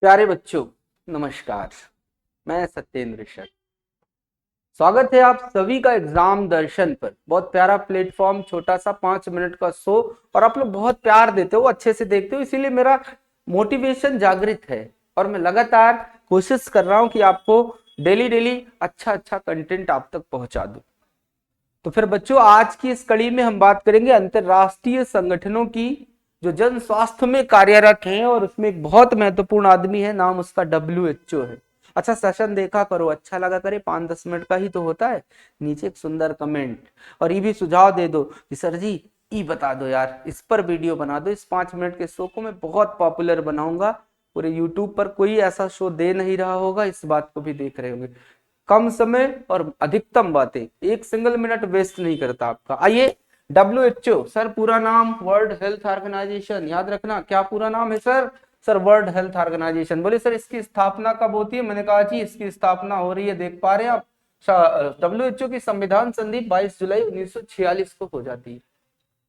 प्यारे बच्चों, नमस्कार। मैं सत्येंद्र शर्मा। स्वागत है आप सभी का एग्जाम दर्शन पर। बहुत प्यारा प्लेटफॉर्म, छोटा सा 5 मिनट का शो, और आप लोग बहुत प्यार देते हो, अच्छे से देखते हो, इसीलिए मेरा मोटिवेशन जागृत है और मैं लगातार कोशिश कर रहा हूं कि आपको डेली डेली अच्छा अच्छा कंटेंट आप तक पहुंचा दूं। तो फिर बच्चों, आज की इस कड़ी में हम बात करेंगे अंतरराष्ट्रीय संगठनों की जो जन स्वास्थ्य में कार्यरत हैं, और उसमें एक बहुत महत्वपूर्ण आदमी है, नाम उसका WHO है। अच्छा, सेशन देखा करो, अच्छा लगा करे, 5-10 मिनट का ही तो होता है। नीचे एक सुंदर कमेंट और ये भी सुझाव दे दो कि सर जी ये बता दो यार, इस पर वीडियो बना दो। इस 5 मिनट के शो को मैं बहुत पॉपुलर बनाऊंगा। पूरे यूट्यूब पर कोई ऐसा शो दे नहीं रहा होगा, इस बात को भी देख रहे होंगे। कम समय और अधिकतम बातें, एक सिंगल मिनट वेस्ट नहीं करता आपका। आइए, WHO सर पूरा नाम वर्ल्ड हेल्थ ऑर्गेनाइजेशन, याद रखना क्या पूरा नाम है sir? Sir World Health Organization. बोले सर इसकी स्थापना कब होती है? मैंने कहा जी इसकी स्थापना हो रही है, देख पा रहे हैं आप, WHO की संविधान संधि 22 जुलाई 1946 को हो जाती है।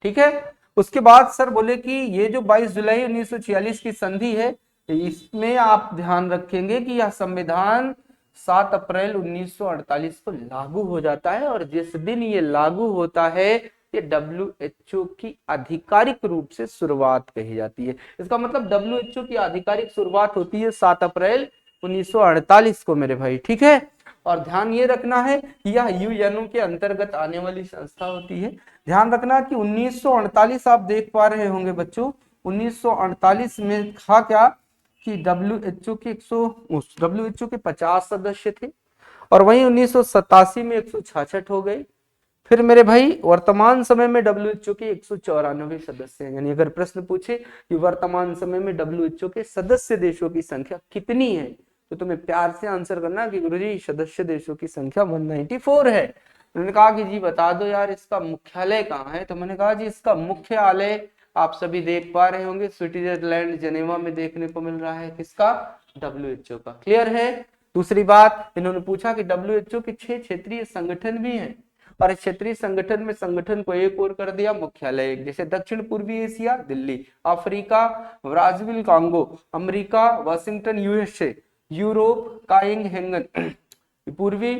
ठीक है। उसके बाद सर बोले कि ये जो 22 जुलाई 1946 की संधि है, इसमें आप ध्यान रखेंगे कि यह संविधान 7 अप्रैल 1948 को लागू हो जाता है, और जिस दिन ये लागू होता है ये WHO की आधिकारिक रूप से शुरुआत कही जाती है। इसका मतलब WHO की आधिकारिक शुरुआत होती है 7 अप्रैल 1948 को मेरे भाई। ठीक है। और ध्यान ये रखना है कि यह UNO के अंतर्गत आने वाली संस्था होती है। ध्यान रखना कि 1948 आप देख पा रहे होंगे बच्चों, 1948 में था क्या कि WHO के 50 सदस्य थे, और वहीं 1987 में 166 हो गए। फिर मेरे भाई वर्तमान समय में WHO के 194 सदस्य हैं। यानी अगर प्रश्न पूछे कि वर्तमान समय में WHO के सदस्य देशों की संख्या कितनी है, तो तुम्हें प्यार से आंसर करना कि गुरुजी सदस्य देशों की संख्या 194 है। उन्होंने कहा कि जी बता दो यार इसका मुख्यालय कहाँ है, तो मैंने कहा जी इसका मुख्यालय आप सभी देख पा रहे होंगे, स्विट्जरलैंड जेनेवा में देखने को मिल रहा है। किसका? WHO का। क्लियर है। दूसरी बात, इन्होंने पूछा कि WHO के 6 क्षेत्रीय संगठन भी हैं, और क्षेत्रीय संगठन में संगठन को एक और कर दिया, मुख्यालय एक। जैसे दक्षिण पूर्वी Asia Delhi, Africa Brazil Congo, America Washington USA, Europe Copenhagen, पूर्वी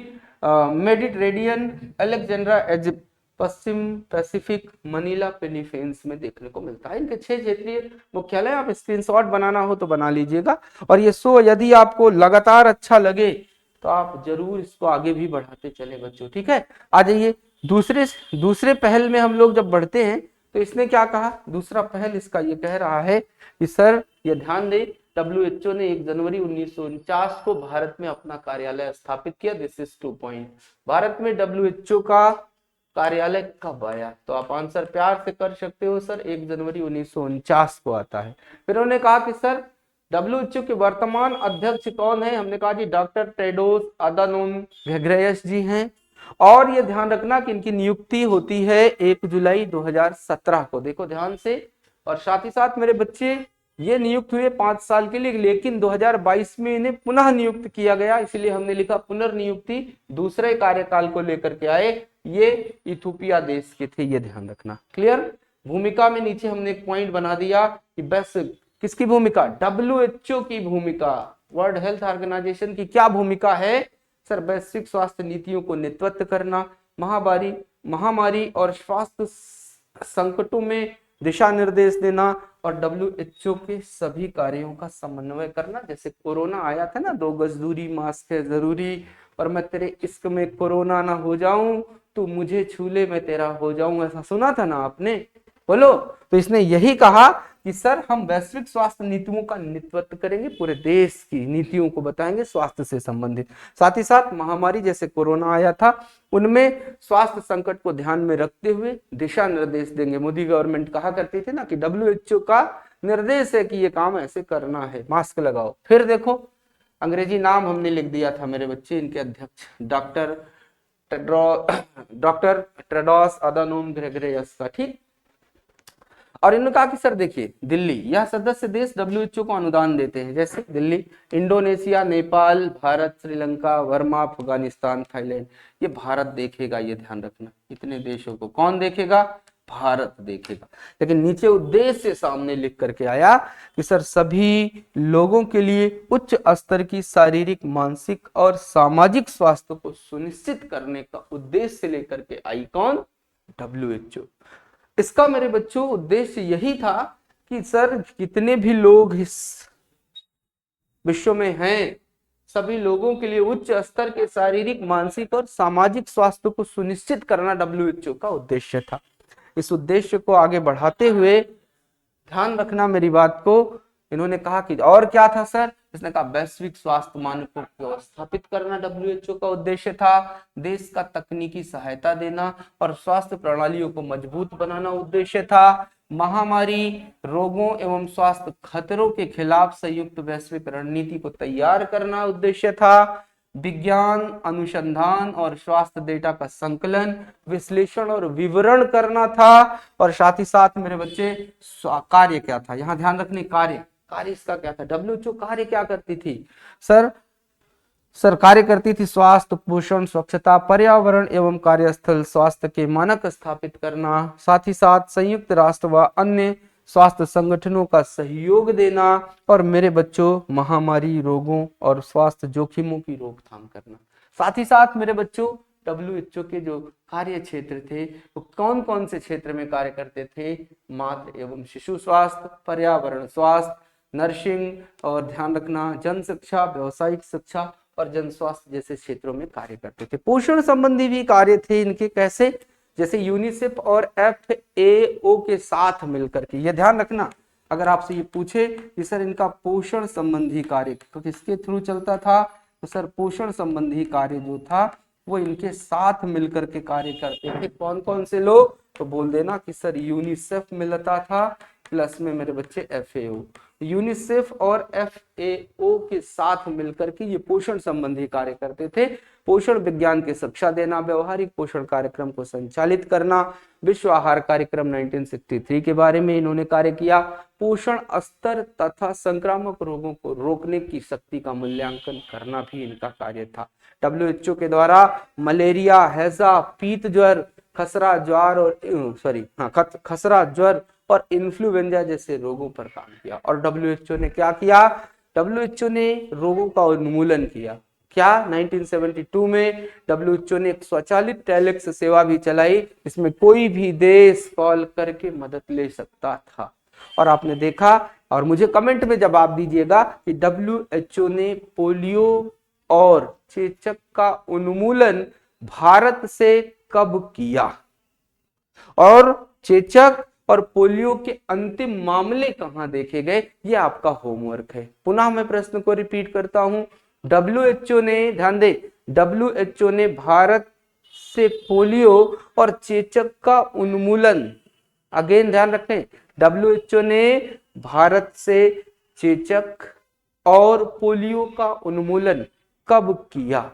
मेडिटेरेनियन अलेक्जेंड्रा इजिप्ट, पश्चिम पैसिफिक मनीला फिलीपींस में देखने को मिलता है। इनके 6 क्षेत्रीय मुख्यालय, आप स्क्रीनशॉट बनाना हो तो बना लीजिएगा। और ये शो यदि आपको लगातार अच्छा लगे तो आप जरूर इसको आगे भी बढ़ाते चले बच्चों। ठीक है। आ जाइए, दूसरे पहल में हम लोग जब बढ़ते हैं तो इसने क्या कहा? दूसरा पहल इसका ये कह रहा है कि सर ये ध्यान दें, WHO ने 1 जनवरी 1949 को भारत में अपना कार्यालय स्थापित किया। This is 2 point. भारत में WHO का कार्यालय कब आया? तो आप आंसर प्यार से कर सकते हो सर 1 जनवरी 1949 को आता है। फिर उन्होंने कहा कि सर WHO के वर्तमान अध्यक्ष कौन है? हमने कहा जी डॉक्टर टेड्रोस अधानोम घेब्रेयेसस जी हैं। और ये ध्यान रखना कि इनकी नियुक्ति होती है 1 जुलाई 2017 को। देखो ध्यान से। और साथ ही साथ मेरे बच्चे, ये नियुक्त हुए 5 साल के लिए, लेकिन 2022 में इन्हें पुनः नियुक्त किया गया, इसलिए हमने लिखा पुनर्नियुक्ति, दूसरे कार्यकाल को लेकर के आए। ये इथोपिया देश के थे, ये ध्यान रखना। क्लियर। भूमिका में नीचे हमने एक पॉइंट बना दिया कि बस किसकी भूमिका? WHO की भूमिका, वर्ल्ड हेल्थ ऑर्गेनाइजेशन की क्या भूमिका है? सर वैश्विक स्वास्थ्य नीतियों को नेतृत्व करना, महामारी और स्वास्थ्य संकटों में दिशा निर्देश देना, और WHO के सभी कार्यों का समन्वय करना। जैसे कोरोना आया था ना, 2 गज दूरी, मास्क है जरूरी, और मैं तेरे इश्क में कोरोना ना हो जाऊं, तू मुझे छू ले मैं तेरा हो जाऊं, ऐसा सुना था ना आपने? बोलो। तो इसने यही कहा कि सर हम वैश्विक स्वास्थ्य नीतियों का नेतृत्व करेंगे, पूरे देश की नीतियों को बताएंगे स्वास्थ्य से संबंधित। साथ ही साथ महामारी जैसे कोरोना आया था, उनमें स्वास्थ्य संकट को ध्यान में रखते हुए दिशा निर्देश देंगे। मोदी गवर्नमेंट कहा करती थी ना कि WHO का निर्देश है कि ये काम ऐसे करना है, मास्क लगाओ। फिर देखो, अंग्रेजी नाम हमने लिख दिया था मेरे बच्चे, इनके अध्यक्ष डॉक्टर टेड्रोस अधानोम घेब्रेयेसस का। ठीक। और इन्होंने कहा कि सर देखिए, दिल्ली, यह सदस्य देश WHO को अनुदान देते हैं। जैसे दिल्ली, इंडोनेशिया, नेपाल, भारत, श्रीलंका, वर्मा, अफगानिस्तान, थाईलैंड, ये भारत देखेगा, ये ध्यान रखना। इतने देशों को कौन देखेगा? भारत देखेगा। लेकिन नीचे उद्देश्य सामने लिख करके आया कि सर सभी लोगों के लिए उच्च स्तर की शारीरिक, मानसिक और सामाजिक स्वास्थ्य को सुनिश्चित करने का उद्देश्य लेकर के आई कौन? WHO। इसका मेरे बच्चों उद्देश्य यही था कि सर कितने भी लोग इस विश्व में हैं, सभी लोगों के लिए उच्च स्तर के शारीरिक, मानसिक और सामाजिक स्वास्थ्य को सुनिश्चित करना WHO का उद्देश्य था। इस उद्देश्य को आगे बढ़ाते हुए ध्यान रखना मेरी बात को, इन्होंने कहा कि और क्या था सर? इसने कहा वैश्विक स्वास्थ्य मानकों को स्थापित करना WHO का उद्देश्य था। देश का तकनीकी सहायता देना और स्वास्थ्य प्रणालियों को मजबूत बनाना उद्देश्य था। महामारी, रोगों एवं स्वास्थ्य खतरों के खिलाफ संयुक्त वैश्विक रणनीति को तैयार करना उद्देश्य था। विज्ञान, अनुसंधान और स्वास्थ्य डेटा का संकलन, विश्लेषण और विवरण करना था। और साथ ही साथ मेरे बच्चे कार्य क्या था, यहां ध्यान रखने, कार्य इसका क्या था? WHO कार्य क्या करती थी सर कार्य करती थी स्वास्थ्य, पोषण, स्वच्छता, पर्यावरण एवं कार्यस्थल स्वास्थ्य के मानक स्थापित करना, साथ ही साथ संयुक्त राष्ट्र व अन्य स्वास्थ्य संगठनों का सहयोग देना, और मेरे बच्चों महामारी, रोगों और स्वास्थ्य जोखिमों की रोकथाम करना। साथ ही साथ मेरे बच्चों WHO के जो कार्य क्षेत्र थे वो कौन कौन से क्षेत्र में कार्य करते थे? मातृ एवं शिशु स्वास्थ्य, पर्यावरण स्वास्थ्य, नर्सिंग, और ध्यान रखना जन शिक्षा, व्यवसायिक शिक्षा और जन स्वास्थ्य जैसे क्षेत्रों में कार्य करते थे। पोषण संबंधी भी कार्य थे इनके, कैसे? जैसे यूनिसेफ और FAO के साथ मिलकर के। ये ध्यान रखना, अगर आपसे ये पूछे कि सर इनका पोषण संबंधी कार्य तो किसके थ्रू चलता था, तो सर पोषण संबंधी कार्य जो था वो इनके साथ मिलकर के कार्य करते थे। कौन कौन से लोग? तो बोल देना कि सर यूनिसेफ मिलता था, प्लस में मेरे बच्चे FAO। यूनिसेफ और FAO के साथ मिलकर के ये पोषण संबंधी कार्य करते थे। पोषण विज्ञान की शिक्षा देना, व्यवहारिक पोषण कार्यक्रम को संचालित करना, विश्व आहार कार्यक्रम 1963 के बारे में इन्होंने कार्य किया। पोषण स्तर तथा संक्रामक रोगों को रोकने की शक्ति का मूल्यांकन करना भी इनका कार्य था। WHO के द्वारा मलेरिया, हैजा, पीत ज्वर, खसरा ज्वर और इन्फ्लुएंजा जैसे रोगों पर काम किया। और WHO ने क्या किया? WHO ने रोगों का उन्मूलन किया। क्या? 1972 में WHO ने एक स्वचालित टेलीक्स सेवा भी चलाई, इसमें कोई भी देश कॉल करके मदद ले सकता था। और आपने देखा, और मुझे कमेंट में जवाब दीजिएगा कि WHO ने पोलियो और चेचक का उन्मूलन भारत से कब किया, और चेचक और पोलियो के अंतिम मामले कहां देखे गए? ये आपका होमवर्क है। पुनः मैं प्रश्न को रिपीट करता हूं। WHO ने, ध्यान दे, WHO ने भारत से पोलियो और चेचक का उन्मूलन, अगेन ध्यान रखें, WHO ने भारत से चेचक और पोलियो का उन्मूलन कब किया,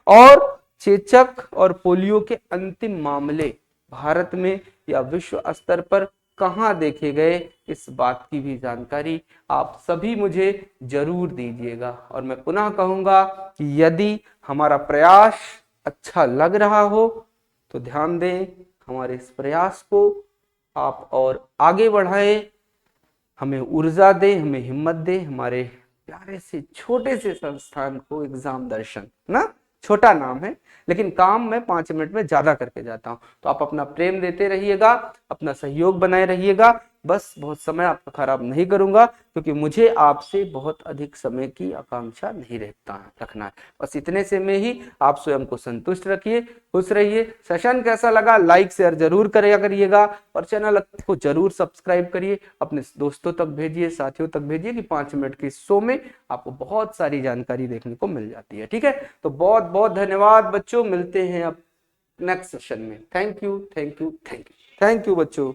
और चेचक और पोलियो के अंतिम मामले भारत में या विश्व स्तर पर कहां देखे गए, इस बात की भी जानकारी आप सभी मुझे जरूर दीजिएगा। और मैं पुनः कहूंगा कि यदि हमारा प्रयास अच्छा लग रहा हो तो ध्यान दें, हमारे इस प्रयास को आप और आगे बढ़ाएं, हमें ऊर्जा दें, हमें हिम्मत दें। हमारे प्यारे से छोटे से संस्थान को एग्जाम दर्शन, ना छोटा नाम है लेकिन काम मैं 5 मिनट में ज्यादा करके जाता हूं। तो आप अपना प्रेम देते रहिएगा, अपना सहयोग बनाए रहिएगा। बस बहुत समय आपका खराब नहीं करूंगा, क्योंकि मुझे आपसे बहुत अधिक समय की आकांक्षा नहीं रखना है। बस इतने से में ही आप स्वयं को संतुष्ट रखिए, खुश रहिए। सेशन कैसा लगा लाइक शेयर जरूर करिएगा, और चैनल को जरूर सब्सक्राइब करिए, अपने दोस्तों तक भेजिए, साथियों तक भेजिए कि 5 मिनट के शो में आपको बहुत सारी जानकारी देखने को मिल जाती है। ठीक है, तो बहुत बहुत धन्यवाद बच्चों, मिलते हैं अब नेक्स्ट सेशन में। थैंक यू बच्चों।